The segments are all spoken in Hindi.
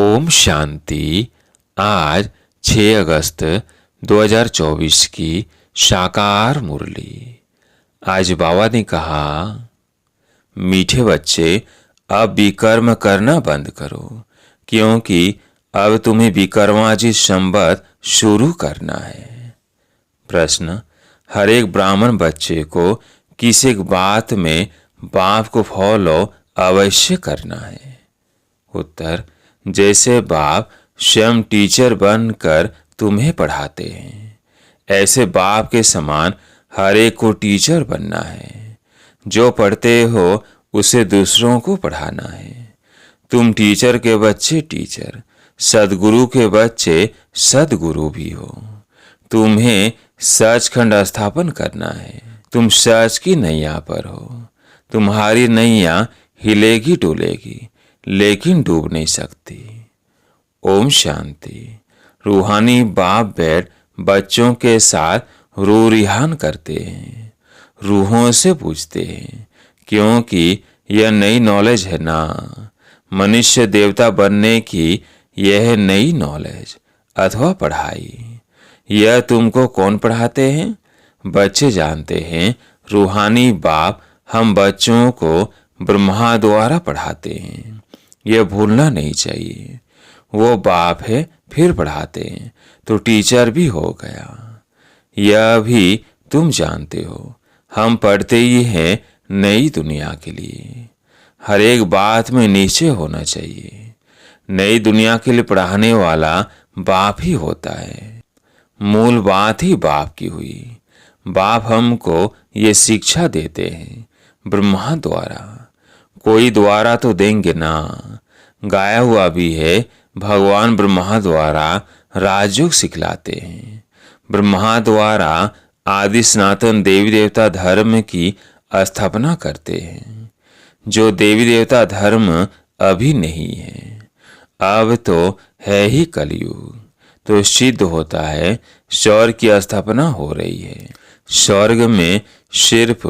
ओम शांति। आज 6 अगस्त 2024 की साकार मुरली। आज बाबा ने कहा, मीठे बच्चे, अब विकर्म करना बंद करो, क्योंकि अब तुम्हें विकर्माजित संवत शुरू करना है। प्रश्न, हर एक ब्राह्मण बच्चे को किस एक बात में बाप को फॉलो अवश्य करना है? उत्तर, जैसे बाप स्वयं टीचर बनकर तुम्हें पढ़ाते हैं, ऐसे बाप के समान हर एक को टीचर बनना है। जो पढ़ते हो उसे दूसरों को पढ़ाना है। तुम टीचर के बच्चे टीचर, सदगुरु के बच्चे सदगुरु भी हो। तुम्हें सचखंड स्थापन करना है। तुम सच की नैया पर हो। तुम्हारी नैया हिलेगी डुलेगी, लेकिन डूब नहीं सकती। ओम शांति। रूहानी बाप बैठ बच्चों के साथ रू रिहान करते हैं, रूहों से पूछते हैं, क्योंकि यह नई नॉलेज है ना। मनुष्य देवता बनने की यह नई नॉलेज अथवा पढ़ाई। यह तुमको कौन पढ़ाते हैं? बच्चे जानते हैं रूहानी बाप हम बच्चों को ब्रह्मा द्वारा पढ़ाते हैं। यह भूलना नहीं चाहिए। वो बाप है फिर पढ़ाते हैं तो टीचर भी हो गया। यह भी तुम जानते हो, हम पढ़ते ही हैं नई दुनिया के लिए। हर एक बात में निश्चय होना चाहिए। नई दुनिया के लिए पढ़ाने वाला बाप ही होता है। मूल बात ही बाप की हुई। बाप हमको ये शिक्षा देते हैं ब्रह्मा द्वारा। कोई द्वारा तो देंगे ना। गाया हुआ भी है, भगवान ब्रह्मा द्वारा राजयोग सिखलाते हैं। ब्रह्मा द्वारा आदि सनातन देवी देवता धर्म की स्थापना करते हैं। जो देवी देवता धर्म अभी नहीं है, अब तो है ही कलयुग, तो सिद्ध होता है स्वर्ग की स्थापना हो रही है। स्वर्ग में सिर्फ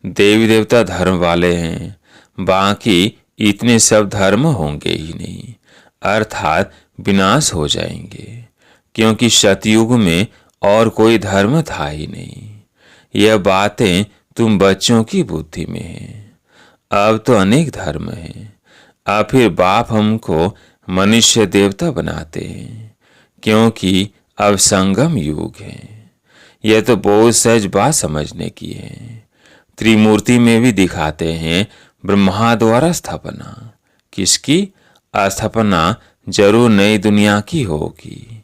देवी देवता धर्म वाले हैं, बाकी इतने सब धर्म होंगे ही नहीं, अर्थात विनाश हो जाएंगे, क्योंकि सतयुग में और कोई धर्म था ही नहीं। यह बातें तुम बच्चों की बुद्धि में हैं। अब तो अनेक धर्म हैं। अब फिर बाप हमको मनुष्य देवता बनाते हैं, क्योंकि अब संगम युग है। यह तो बहुत सहज बात समझने की है। त्रिमूर्ति में भी दिखाते हैं ब्रह्मा द्वारा स्थापना। किसकी स्थापना? जरूर नई दुनिया की होगी,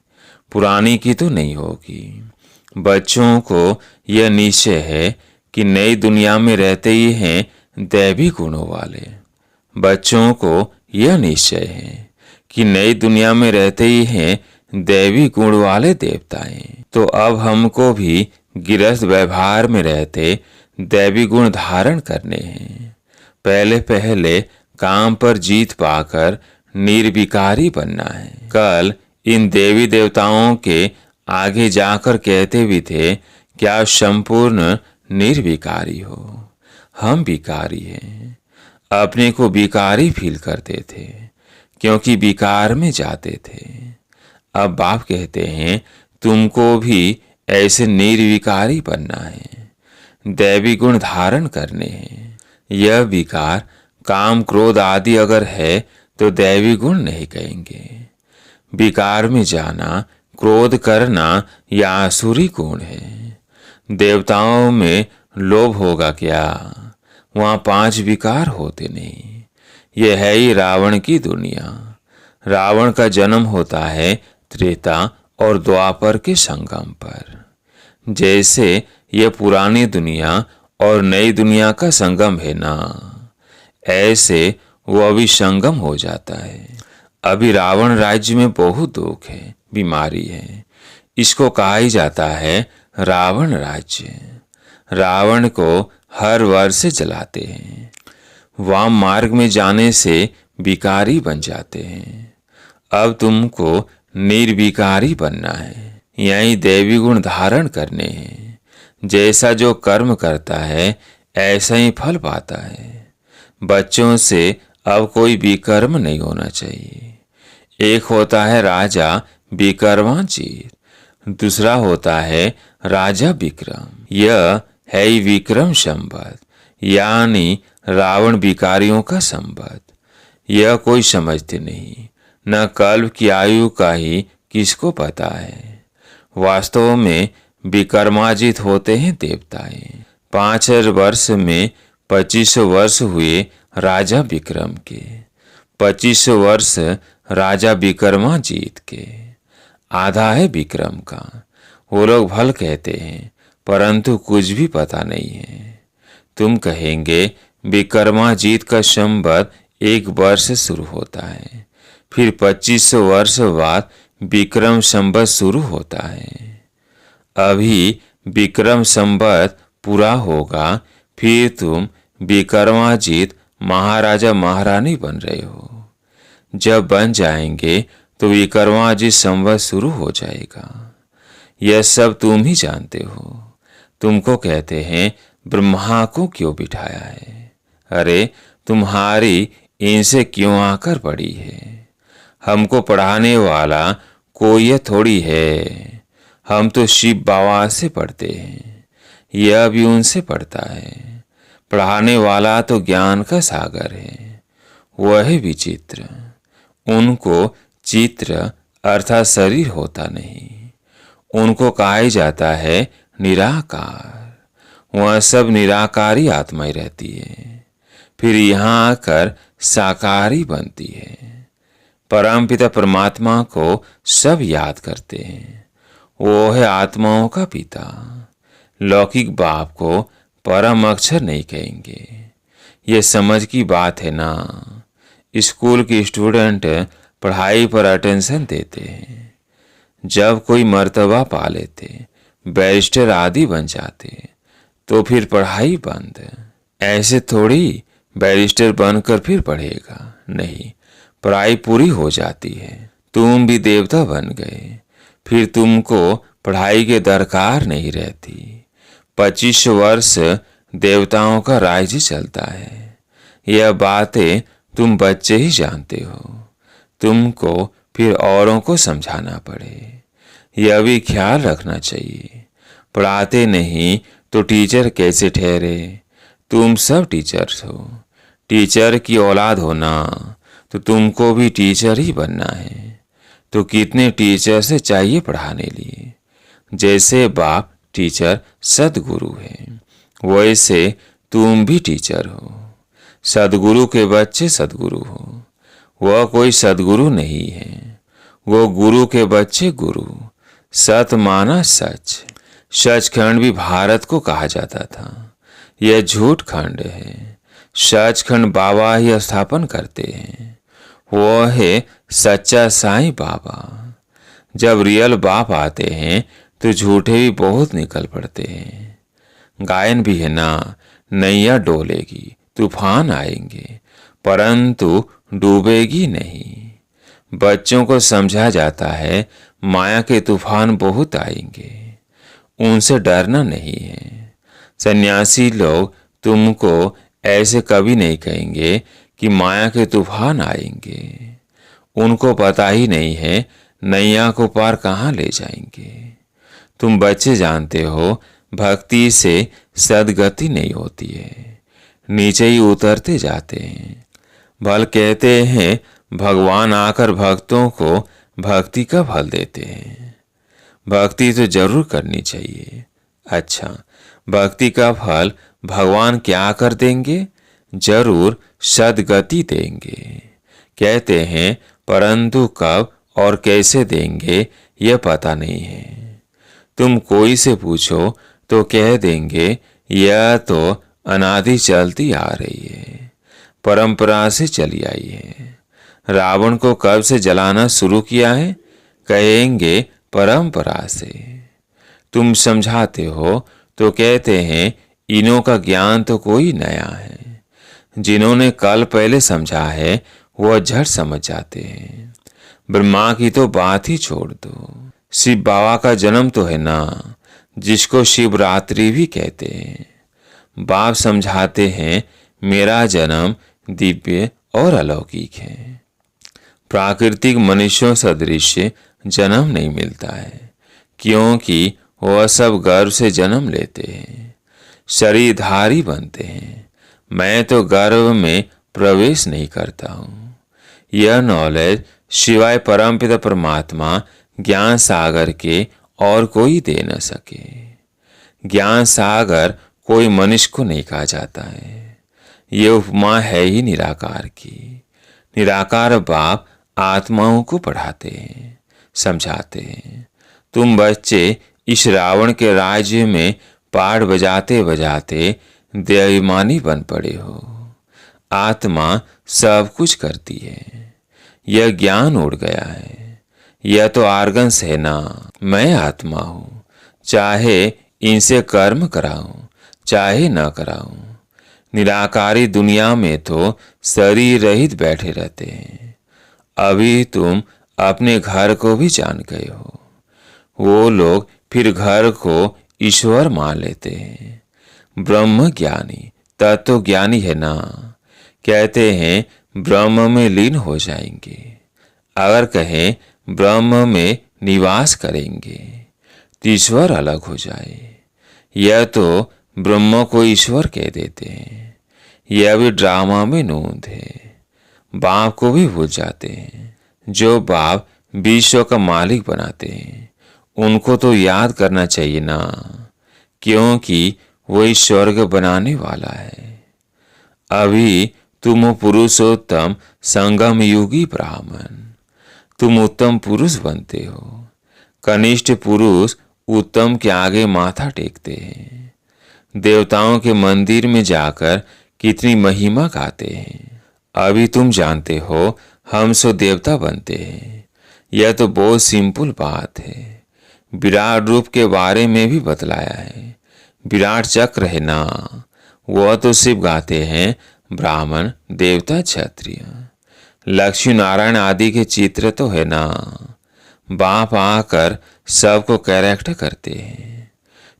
पुरानी की तो नहीं होगी। बच्चों को यह निश्चय है कि नई दुनिया में रहते ही हैं दैवी गुणों वाले। बच्चों को यह निश्चय है कि नई दुनिया में रहते ही हैं दैवी गुण वाले देवताएं। तो अब हमको भी गृहस्थ व्यवहार में रहते दैवी गुण धारण करने हैं। पहले पहले काम पर जीत पाकर निर्विकारी बनना है। कल इन देवी देवताओं के आगे जाकर कहते भी थे, क्या संपूर्ण निर्विकारी हो? हम विकारी हैं। अपने को विकारी फील करते थे, क्योंकि विकार में जाते थे। अब बाप कहते हैं तुमको भी ऐसे निर्विकारी बनना है, दैवी गुण धारण करने हैं। यह विकार काम क्रोध आदि अगर है तो दैवी गुण नहीं कहेंगे। विकार में जाना, क्रोध करना या आसुरी गुण है। देवताओं में लोभ होगा क्या? वहां 5 विकार होते नहीं। यह है ही रावण की दुनिया। रावण का जन्म होता है त्रेता और द्वापर के संगम पर। जैसे यह पुरानी दुनिया और नई दुनिया का संगम है ना, ऐसे वो अभी संगम हो जाता है। अभी रावण राज्य में बहुत दुख है, बीमारी है। इसको कहा ही जाता है रावण राज्य। रावण को हर वर्ष जलाते हैं। वाम मार्ग में जाने से विकारी बन जाते हैं। अब तुमको निर्विकारी बनना है, यही दैवी गुण धारण करने हैं। जैसा जो कर्म करता है ऐसा ही फल पाता है। बच्चों से अब कोई विकर्म नहीं होना चाहिए। एक होता है राजा विक्रमाजीत, दूसरा होता है राजा विक्रम। यह है ही विक्रम संवत, यानी रावण विकारियों का संवत। यह कोई समझते नहीं, न कल्प की आयु का ही किसको पता है। वास्तव में विक्रमाजित होते हैं देवताएं। 5 वर्ष में 25 वर्ष हुए राजा विक्रम के, 25 वर्ष राजा विक्रमाजीत के। आधा है विक्रम का। वो लोग भल कहते हैं, परंतु कुछ भी पता नहीं है। तुम कहेंगे विक्रमाजीत का संवत 1 वर्ष से शुरू होता है, फिर 25 वर्ष बाद विक्रम संवत शुरू होता है। अभी विक्रम संवत पूरा होगा, फिर तुम विक्रमाजीत महाराजा महारानी बन रहे हो। जब बन जाएंगे तो विक्रमाजीत संवत शुरू हो जाएगा। यह सब तुम ही जानते हो। तुमको कहते हैं ब्रह्मा को क्यों बिठाया है? अरे तुम्हारी इनसे क्यों आकर पड़ी है? हमको पढ़ाने वाला कोई थोड़ी है। हम तो शिव बाबा से पढ़ते हैं, यह भी उनसे पढ़ता है। पढ़ाने वाला तो ज्ञान का सागर है। वह है विचित्र। उनको चित्र अर्थात शरीर होता नहीं। उनको कहा जाता है निराकार। वह सब निराकारी आत्माएं रहती है, फिर यहाँ आकर साकारी बनती है। परमपिता परमात्मा को सब याद करते हैं। वो है आत्माओं का पिता। लौकिक बाप को परम अक्षर नहीं कहेंगे। ये समझ की बात है ना। स्कूल के स्टूडेंट पढ़ाई पर अटेंशन देते हैं। जब कोई मर्तबा पा लेते, बैरिस्टर आदि बन जाते, तो फिर पढ़ाई बंद। ऐसे थोड़ी बैरिस्टर बनकर फिर पढ़ेगा, नहीं, पढ़ाई पूरी हो जाती है। तुम भी देवता बन गए, फिर तुमको पढ़ाई की दरकार नहीं रहती। 25 वर्ष देवताओं का राज्य चलता है। यह बातें तुम बच्चे ही जानते हो। तुमको फिर औरों को समझाना पड़े, यह भी ख्याल रखना चाहिए। पढ़ाते नहीं तो टीचर कैसे ठहरे? तुम सब टीचर्स हो। टीचर की औलाद होना तो तुमको भी टीचर ही बनना है। तो कितने टीचर से चाहिए पढ़ाने लिए? जैसे बाप टीचर सदगुरु है, वैसे तुम भी टीचर हो। सदगुरु के बच्चे सदगुरु हो। वह कोई सदगुरु नहीं है, वो गुरु के बच्चे गुरु। सत माना सच। सचखंड भी भारत को कहा जाता था। यह झूठ खंड है। सचखंड बाबा ही स्थापन करते हैं। वो है सच्चा साईं बाबा। जब रियल बाप आते हैं तो झूठे भी बहुत निकल पड़ते हैं। गायन भी है ना, नैया डोलेगी, तूफान आएंगे, परंतु डूबेगी नहीं। बच्चों को समझा जाता है माया के तूफान बहुत आएंगे, उनसे डरना नहीं है। सन्यासी लोग तुमको ऐसे कभी नहीं कहेंगे कि माया के तूफान आएंगे। उनको पता ही नहीं है नैया को पार कहाँ ले जाएंगे। तुम बच्चे जानते हो भक्ति से सदगति नहीं होती है, नीचे ही उतरते जाते हैं। भल कहते हैं भगवान आकर भक्तों को भक्ति का फल देते हैं। भक्ति तो जरूर करनी चाहिए। अच्छा, भक्ति का फल भगवान क्या कर देंगे? जरूर सदगति देंगे। कहते हैं, परंतु कब और कैसे देंगे यह पता नहीं है। तुम कोई से पूछो तो कह देंगे यह तो अनादि चलती आ रही है, परंपरा से चली आई है। रावण को कब से जलाना शुरू किया है? कहेंगे परंपरा से। तुम समझाते हो तो कहते हैं इनों का ज्ञान तो कोई नया है। जिन्होंने कल पहले समझा है वह झट समझ जाते हैं। ब्रह्मा की तो बात ही छोड़ दो। शिव बाबा का जन्म तो है ना, जिसको शिवरात्रि भी कहते हैं। बाप समझाते हैं मेरा जन्म दिव्य और अलौकिक है। प्राकृतिक मनुष्यों सदृश जन्म नहीं मिलता है, क्योंकि वह सब गर्भ से जन्म लेते हैं, शरीरधारी बनते हैं। मैं तो गर्भ में प्रवेश नहीं करता हूँ। यह नॉलेज सिवाय परमपिता परमात्मा ज्ञान सागर के और कोई दे न सके। ज्ञान सागर कोई मनुष्य को नहीं कहा जाता है। ये उपमा है ही निराकार की। निराकार बाप आत्माओं को पढ़ाते हैं, समझाते हैं। तुम बच्चे इस रावण के राज्य में पाठ बजाते बजाते देवानी बन पड़े हो। आत्मा सब कुछ करती है। यह ज्ञान उड़ गया है। यह तो आर्गन्स है ना। मैं आत्मा हूँ, चाहे इनसे कर्म कराऊं चाहे न कराऊं। निराकारी दुनिया में तो शरीर रहित बैठे रहते हैं। अभी तुम अपने घर को भी जान गए हो। वो लोग फिर घर को ईश्वर मान लेते हैं। ब्रह्म ज्ञानी तत्व ज्ञानी है ना, कहते हैं ब्रह्म में लीन हो जाएंगे। अगर कहें ब्रह्म में निवास करेंगे तो ईश्वर अलग हो जाए। यह तो ब्रह्म को ईश्वर कह देते हैं। यह भी ड्रामा में नूंद है। बाप को भी भूल जाते हैं। जो बाप विश्व का मालिक बनाते हैं उनको तो याद करना चाहिए ना, क्योंकि वही स्वर्ग बनाने वाला है। अभी तुम पुरुषोत्तम संगम युगी ब्राह्मण, तुम उत्तम पुरुष बनते हो। कनिष्ठ पुरुष उत्तम के आगे माथा टेकते हैं। देवताओं के मंदिर में जाकर कितनी महिमा गाते हैं। अभी तुम जानते हो हम सो देवता बनते हैं। यह तो बहुत सिंपल बात है। विराट रूप के बारे में भी बतलाया है। विराट चक्र है ना, वह तो सिर्फ गाते हैं ब्राह्मण देवता क्षत्रिय। लक्ष्मी नारायण आदि के चित्र तो है ना। बाप आकर सबको कैरेक्ट करते हैं।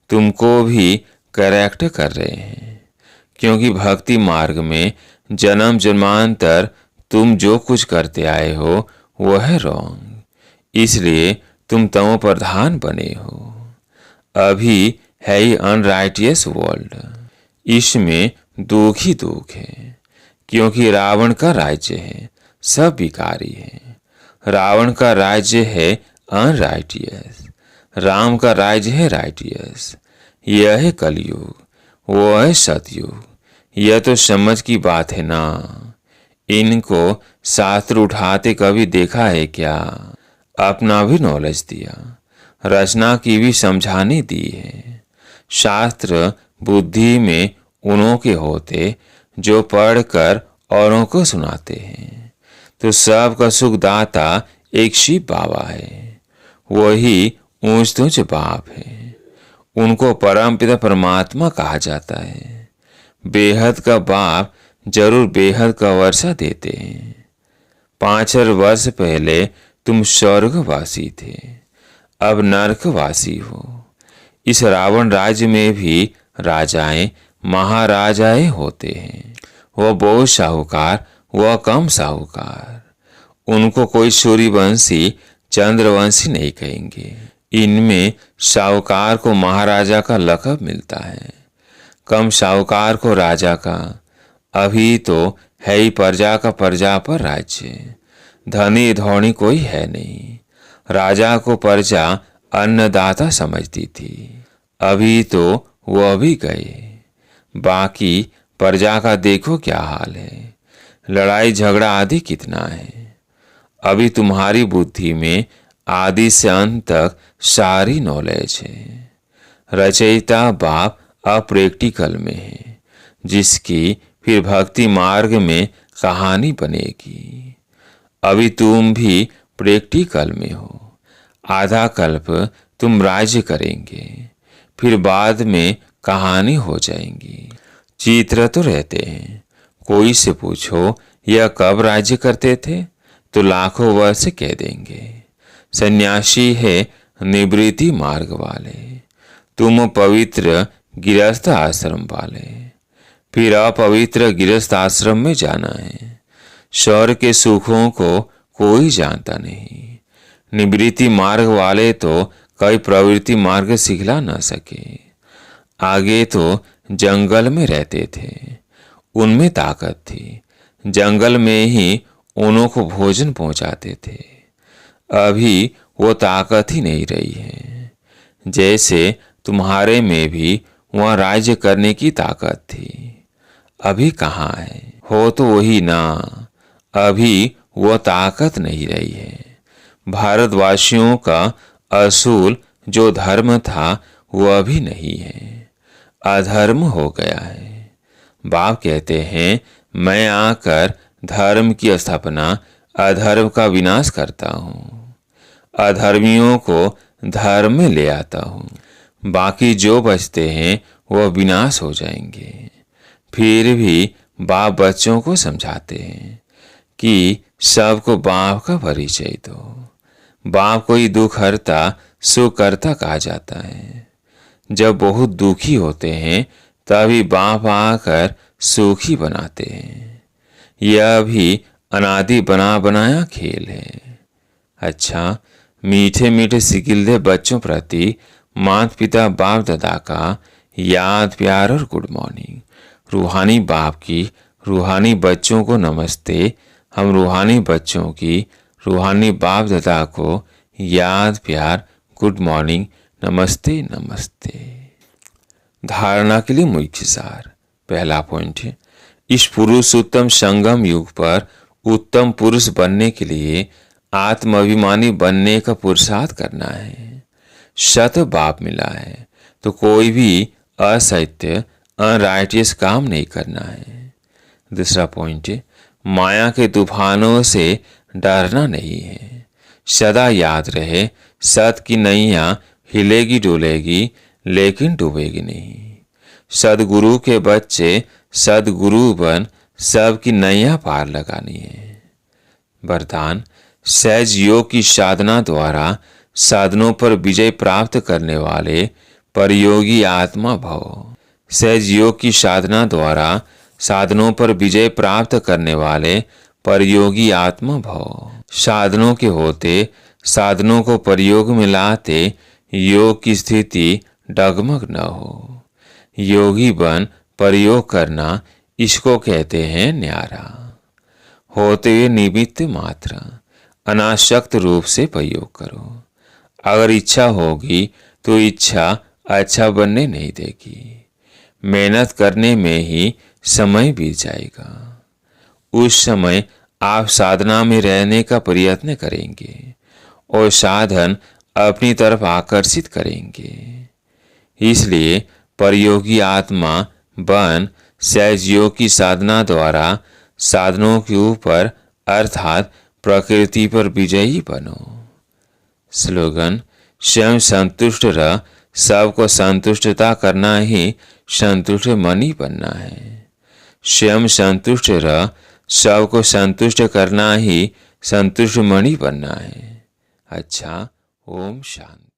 तुमको भी कैरेक्ट कर रहे हैं, क्योंकि भक्ति मार्ग में जन्म जन्मांतर तुम जो कुछ करते आए हो वह है रॉन्ग। इसलिए तुम तमो प्रधान बने हो। अभी है ही अनराइटियस वर्ल्ड। इसमें दुख ही दुख है, क्योंकि रावण का राज्य है, सब विकारी है। रावण का राज्य है अनराइटियस, राम का राज्य है राइटियस। यह है कलयुग, वो है सतयुग। यह तो समझ की बात है ना। इनको शास्त्र उठाते कभी देखा है क्या? अपना भी नॉलेज दिया, रचना की भी समझाने दी है। शास्त्र बुद्धि में उन्हों के होते जो पढ़कर औरों को सुनाते हैं। तो सबका सुखदाता एक शिव बाबा है, वही ऊंच ऊंच बाप है। उनको परमपिता परमात्मा कहा जाता है। बेहद का बाप जरूर बेहद का वर्षा देते हैं। 5,000 वर्ष पहले तुम स्वर्गवासी थे, अब नरकवासी हो। इस रावण राज्य में भी राजाएं महाराजाएं होते हैं। वह बहुत साहूकार, वह कम साहूकार। उनको कोई सूर्यवंशी चंद्रवंशी नहीं कहेंगे। इनमें साहूकार को महाराजा का लक़ब मिलता है, कम साहूकार को राजा का। अभी तो है ही प्रजा का प्रजा पर राज्य। धनी धौनी कोई है नहीं। राजा को प्रजा अन्नदाता समझती थी, अभी तो वह भी गए। बाकी प्रजा का देखो क्या हाल है। लड़ाई झगड़ा आदि कितना है। अभी तुम्हारी बुद्धि में आदि से अंत तक सारी नॉलेज है। रचयिता बाप अप्रैक्टिकल में है, जिसकी फिर भक्ति मार्ग में कहानी बनेगी। अभी तुम भी प्रैक्टिकल में हो। आधा कल्प तुम राज्य करेंगे, फिर बाद में कहानी हो जाएंगी। चित्र तो रहते हैं। कोई से पूछो यह कब राज्य करते थे तो लाखों वर्ष कह देंगे। सन्यासी है निवृत्ति मार्ग वाले, तुम पवित्र गृहस्थ आश्रम वाले। फिर अपवित्र गृहस्थ आश्रम में जाना है। स्वर्ग के सुखों को कोई जानता नहीं। निवृत्ति मार्ग वाले तो कई प्रवृत्ति मार्ग सिखला न सके। आगे तो जंगल में रहते थे, उनमें ताकत थी, जंगल में ही उन्हों को भोजन पहुंचाते थे। अभी वो ताकत ही नहीं रही है। जैसे तुम्हारे में भी वहाँ राज्य करने की ताकत थी, अभी कहाँ है? हो तो वही ना, अभी वो ताकत नहीं रही है। भारतवासियों का असूल जो धर्म था वो अभी नहीं है, अधर्म हो गया है। बाप कहते हैं, मैं आकर धर्म की स्थापना, अधर्म का विनाश करता हूँ, अधर्मियों को धर्म में ले आता हूँ। बाकी जो बचते हैं वह विनाश हो जाएंगे। फिर भी बाप बच्चों को समझाते हैं कि सबको बाप का परिचय दो। बाप को ही दुख हरता सुख करता कहा जाता है। जब बहुत दुखी होते हैं तभी बाप आकर सुखी बनाते हैं। यह भी अनादि बना बनाया खेल है। अच्छा, मीठे मीठे सिकिल्दे बच्चों प्रति माता पिता बाप दादा का याद प्यार और गुड मॉर्निंग। रूहानी बाप की रूहानी बच्चों को नमस्ते। हम रूहानी बच्चों की रूहानी बाप दादा को याद प्यार गुड मॉर्निंग, नमस्ते नमस्ते। धारणा के लिए मुख्य सार। पहला पॉइंट है, इस पुरुषोत्तम संगम युग पर उत्तम पुरुष बनने के लिए आत्माभिमानी बनने का पुरुषार्थ करना है। सत बाप मिला है तो कोई भी असत्य अनराइटियस काम नहीं करना है। दूसरा पॉइंट है, माया के तूफानों से डरना नहीं है। सदा याद रहे, सत की नैया हिलेगी डुलेगी लेकिन डूबेगी नहीं। सदगुरु के बच्चे सदगुरु बन सबकी नैया पार लगानी है। वरदान, सहज योग की साधना द्वारा साधनों पर विजय प्राप्त करने वाले परयोगी आत्मा भव। सहज योग की साधना द्वारा साधनों पर विजय प्राप्त करने वाले परयोगी आत्मा भव। साधनों के होते साधनों को प्रयोग में लाते योग की स्थिति डगमग न हो। योगी बन प्रयोग करना, इसको कहते हैं न्यारा। होते हुए निमित्त मात्र अनासक्त रूप से प्रयोग करो। अगर इच्छा होगी तो इच्छा अच्छा बनने नहीं देगी। मेहनत करने में ही समय बीत जाएगा। उस समय आप साधना में रहने का प्रयत्न करेंगे और साधन अपनी तरफ आकर्षित करेंगे। इसलिए परयोगी आत्मा बन सहज योग की साधना द्वारा साधनों के ऊपर अर्थात प्रकृति पर विजयी बनो। स्लोगन, स्वयं संतुष्ट रह, सबको संतुष्टता करना ही संतुष्ट मनी बनना है। स्वयं संतुष्ट रह, सबको संतुष्ट करना ही संतुष्ट मणि बनना है। अच्छा, ओम शांति।